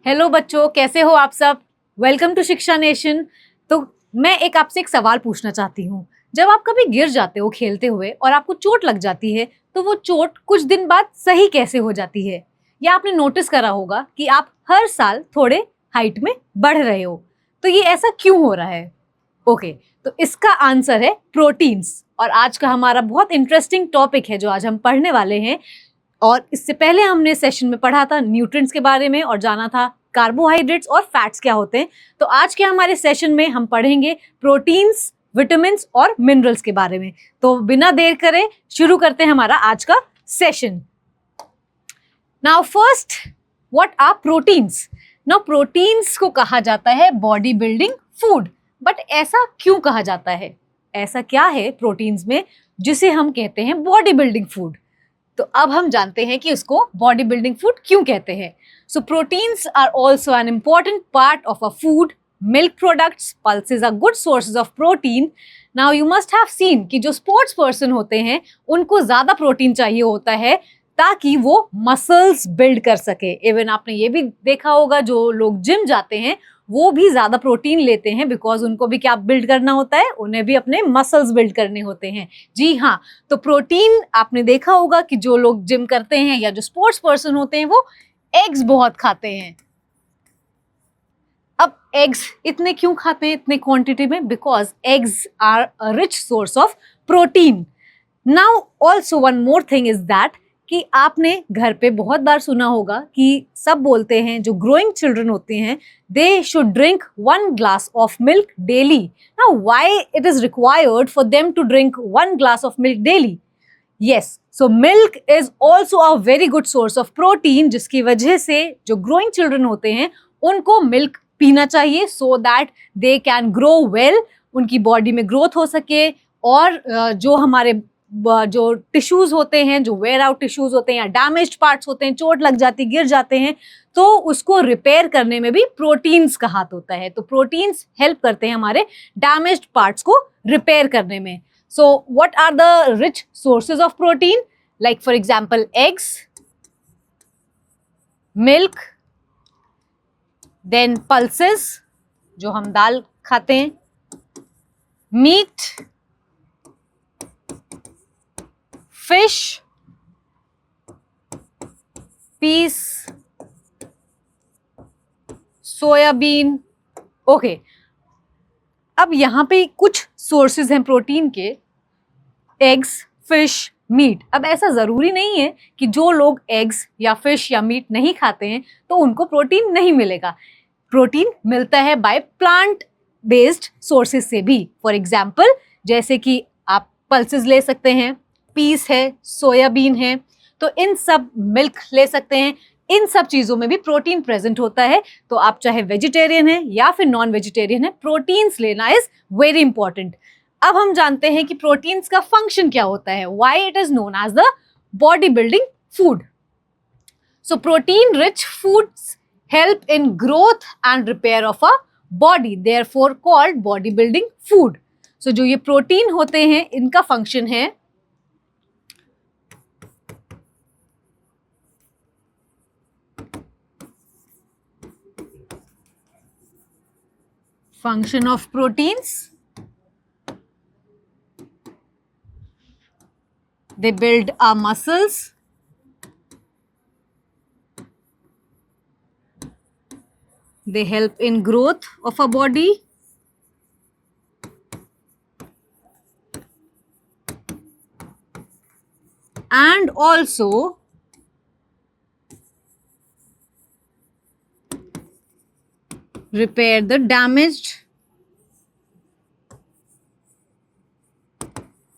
Hello बच्चों, कैसे हो आप सब। वेलकम टू शिक्षा नेशन। तो मैं आपसे एक सवाल पूछना चाहती हूँ। जब आप कभी गिर जाते हो खेलते हुए और आपको चोट लग जाती है तो वो चोट कुछ दिन बाद सही कैसे हो जाती है? या आपने नोटिस करा होगा कि आप हर साल थोड़े हाइट में बढ़ रहे हो, तो ये ऐसा क्यों हो रहा है? ओके, तो इसका आंसर है प्रोटीन्स। और आज का हमारा बहुत इंटरेस्टिंग टॉपिक है जो आज हम पढ़ने वाले हैं। और इससे पहले हमने सेशन में पढ़ा था न्यूट्रिएंट्स के बारे में और जाना था कार्बोहाइड्रेट्स और फैट्स क्या होते हैं। तो आज के हमारे सेशन में हम पढ़ेंगे प्रोटीन्स, विटामिन्स और मिनरल्स के बारे में। तो बिना देर करे शुरू करते हैं हमारा आज का session. Now first, what are proteins? Now proteins को कहा जाता है बॉडी बिल्डिंग फूड। बट ऐसा क्यों कहा जाता है? ऐसा क्या है प्रोटीन्स में जिसे हम कहते हैं बॉडी बिल्डिंग फूड? तो अब हम जानते हैं कि उसको बॉडी बिल्डिंग फूड क्यों कहते हैं। So proteins are also an important part of a food. Milk products, pulses are good sources of protein. Now you must have seen कि जो स्पोर्ट्स पर्सन होते हैं उनको ज्यादा प्रोटीन चाहिए होता है ताकि वो मसल्स बिल्ड कर सके। इवन आपने ये भी देखा होगा जो लोग जिम जाते हैं वो भी ज्यादा प्रोटीन लेते हैं बिकॉज उनको भी क्या बिल्ड करना होता है, उन्हें भी अपने मसल्स बिल्ड करने होते हैं। जी हाँ, तो प्रोटीन आपने देखा होगा कि जो लोग जिम करते हैं या जो स्पोर्ट्स पर्सन होते हैं वो एग्स बहुत खाते हैं। अब एग्स इतने क्यों खाते हैं इतने क्वांटिटी में? Because eggs are a rich source of protein. Now also one more thing is that कि आपने घर पे बहुत बार सुना होगा कि सब बोलते हैं जो ग्रोइंग चिल्ड्रन होते हैं they should drink 1 glass of milk daily. Now why it is required for them to drink 1 glass of milk daily? Yes, so milk is also a very good source of protein, जिसकी वजह से जो growing children होते हैं उनको milk पीना चाहिए so that they can grow well, उनकी बॉडी में ग्रोथ हो सके। और जो हमारे जो टिश्यूज होते हैं, जो वेयर आउट टिश्यूज होते हैं या डैमेज्ड पार्ट्स होते हैं, चोट लग जाती, गिर जाते हैं, तो उसको रिपेयर करने में भी प्रोटीन्स का हाथ होता है। तो प्रोटीन्स हेल्प करते हैं हमारे डैमेज्ड पार्ट्स को रिपेयर करने में। So what are the rich sources of protein? Like for example eggs, milk, then pulses जो हम दाल खाते हैं, meat, fish, peas, soybean. Okay, अब यहां पे कुछ सोर्सेज हैं प्रोटीन के, एग्स, फिश, मीट। अब ऐसा जरूरी नहीं है कि जो लोग एग्स या फिश या मीट नहीं खाते हैं तो उनको प्रोटीन नहीं मिलेगा। प्रोटीन मिलता है बाय प्लांट बेस्ड सोर्सेज से भी। फॉर एग्जाम्पल जैसे कि आप पल्सेस ले सकते हैं, पीस है, सोयाबीन है, तो इन सब, मिल्क ले सकते हैं, इन सब चीजों में भी प्रोटीन प्रेजेंट होता है। तो आप चाहे वेजिटेरियन है या फिर नॉन वेजिटेरियन है, प्रोटीन्स लेना इज वेरी इंपॉर्टेंट। अब हम जानते हैं कि प्रोटीन्स का फंक्शन क्या होता है, why it is known as the body building food. So protein rich foods help in growth and repair of a body, therefore called body building food. So जो ये प्रोटीन होते हैं इनका फंक्शन है function of proteins, they build our muscles, they help in growth of a body, and also repair the damaged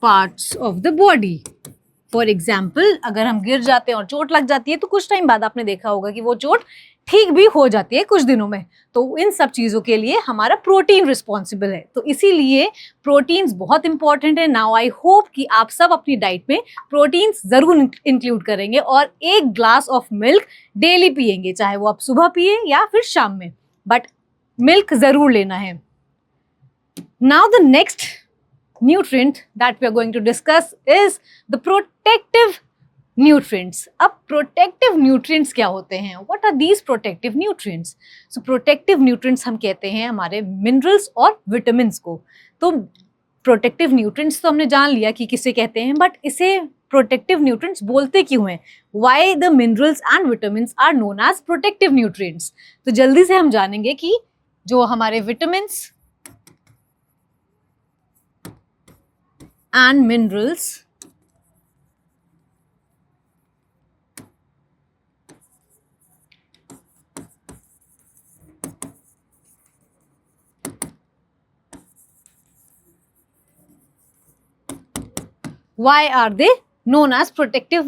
parts of the body. For example अगर हम गिर जाते हैं और चोट लग जाती है तो कुछ टाइम बाद आपने देखा होगा कि वो चोट ठीक भी हो जाती है कुछ दिनों में। तो इन सब चीजों के लिए हमारा प्रोटीन रिस्पॉन्सिबल है, तो इसीलिए प्रोटीन्स बहुत इंपॉर्टेंट है। नाउ आई होप कि आप सब अपनी डाइट में प्रोटीन्स जरूर इंक्लूड करेंगे और 1 glass ऑफ मिल्क डेली पिएंगे, चाहे वो आप सुबह पिए या फिर शाम में, बट मिल्क जरूर लेना है। Now the next nutrient that we are going to discuss is the protective nutrients. अब प्रोटेक्टिव न्यूट्रिएंट्स क्या होते हैं? What are these protective nutrients? So protective nutrients हम कहते हैं हमारे मिनरल्स और विटामिन्स को। तो प्रोटेक्टिव न्यूट्रिएंट्स तो हमने जान लिया कि किसे कहते हैं, बट इसे प्रोटेक्टिव न्यूट्रिएंट्स बोलते क्यों हैं? Why the minerals and vitamins are known as protective nutrients? तो जल्दी से हम जानेंगे कि जो हमारे vitamins and minerals why are they known as protective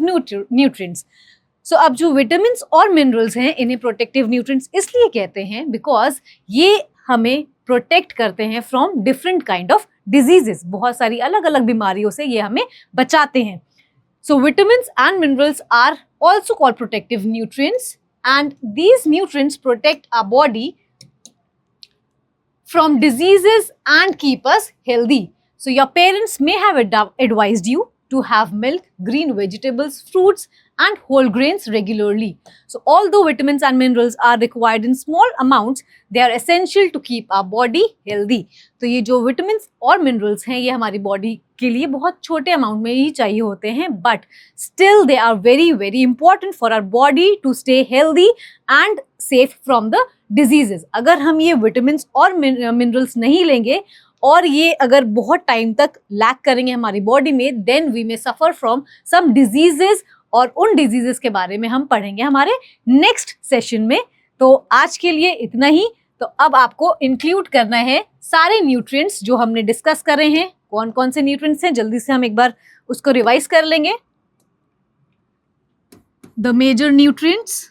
nutrients? So अब जो विटामिन्स और मिनरल्स हैं इन्हें प्रोटेक्टिव न्यूट्रिएंट्स इसलिए कहते हैं बिकॉज ये हमें प्रोटेक्ट करते हैं from different kind of diseases. बहुत सारी अलग अलग बीमारियों से ये हमें बचाते हैं। So vitamins and minerals are also called protective nutrients and these nutrients protect our body from diseases and keep us healthy. So your parents may have advised you to have milk, green vegetables, fruits and whole grains regularly. So although vitamins and minerals are required in small amounts, they are essential to keep our body healthy. तो ये जो vitamins और minerals हैं ये हमारी body के लिए बहुत छोटे amount में ही चाहिए होते हैं, but still they are very very important for our body to stay healthy and safe from the diseases. अगर हम ये vitamins और minerals नहीं लेंगे और ये अगर बहुत टाइम तक लैक करेंगे हमारी बॉडी में, then we may suffer from some diseases और उन डिजीजेस के बारे में हम पढ़ेंगे हमारे नेक्स्ट सेशन में। तो आज के लिए इतना ही। तो अब आपको इंक्लूड करना है सारे न्यूट्रिएंट्स जो हमने डिस्कस करे हैं। कौन कौन से न्यूट्रिएंट्स हैं जल्दी से हम एक बार उसको रिवाइज कर लेंगे। The major nutrients,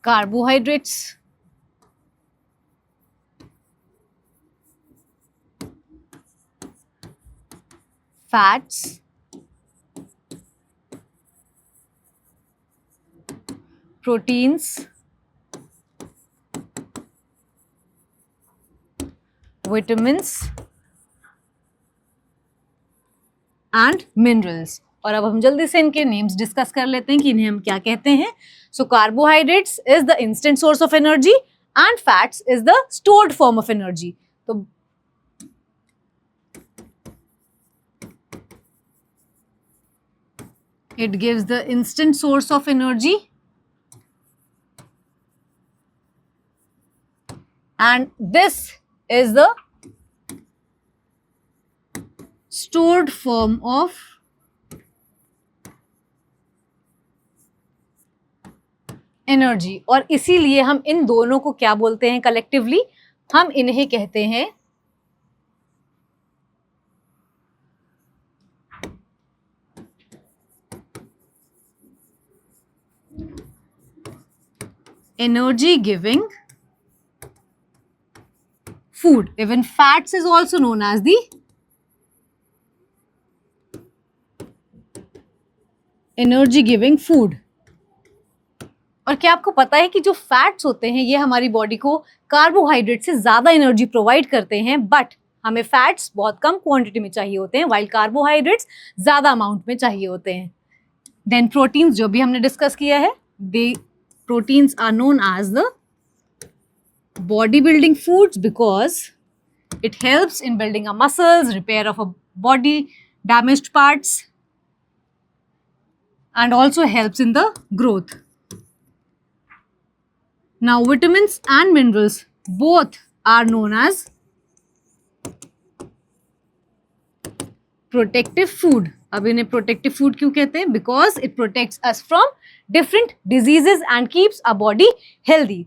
carbohydrates, fats, proteins, vitamins and minerals। और अब हम जल्दी से इनके नेम्स डिस्कस कर लेते हैं कि इन्हें हम क्या कहते हैं। So carbohydrates is the instant source of energy and fats is the stored form of energy. तो it gives the instant source of energy and this is the stored form of energy. और इसीलिए हम इन दोनों को क्या बोलते हैं collectively? हम इन्हें कहते हैं energy giving food. Even fats is also known as the energy giving food. और क्या आपको पता है कि जो फैट्स होते हैं ये हमारी बॉडी को कार्बोहाइड्रेट से ज़्यादा एनर्जी प्रोवाइड करते हैं, बट हमें फैट्स बहुत कम क्वांटिटी में चाहिए होते हैं वाइल कार्बोहाइड्रेट्स ज़्यादा अमाउंट में चाहिए होते हैं। देन प्रोटीन्स जो भी हमने डिस्कस किया है, they proteins are known as the body building foods because it helps in building a muscles, repair of a body damaged parts and also helps in the growth. Now vitamins and minerals both are known as protective food. अब इन्हें protective food क्यों कहते हैं? Because it protects us from different diseases and keeps our body healthy.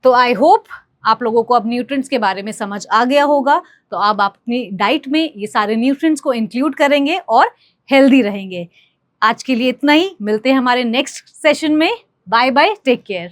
तो I hope आप लोगों को अब न्यूट्रिएंट्स के बारे में समझ आ गया होगा। तो अब आप अपनी डाइट में ये सारे न्यूट्रिएंट्स को इंक्लूड करेंगे और हेल्दी रहेंगे। आज के लिए इतना ही। मिलते हैं हमारे नेक्स्ट सेशन में। Bye bye, take care.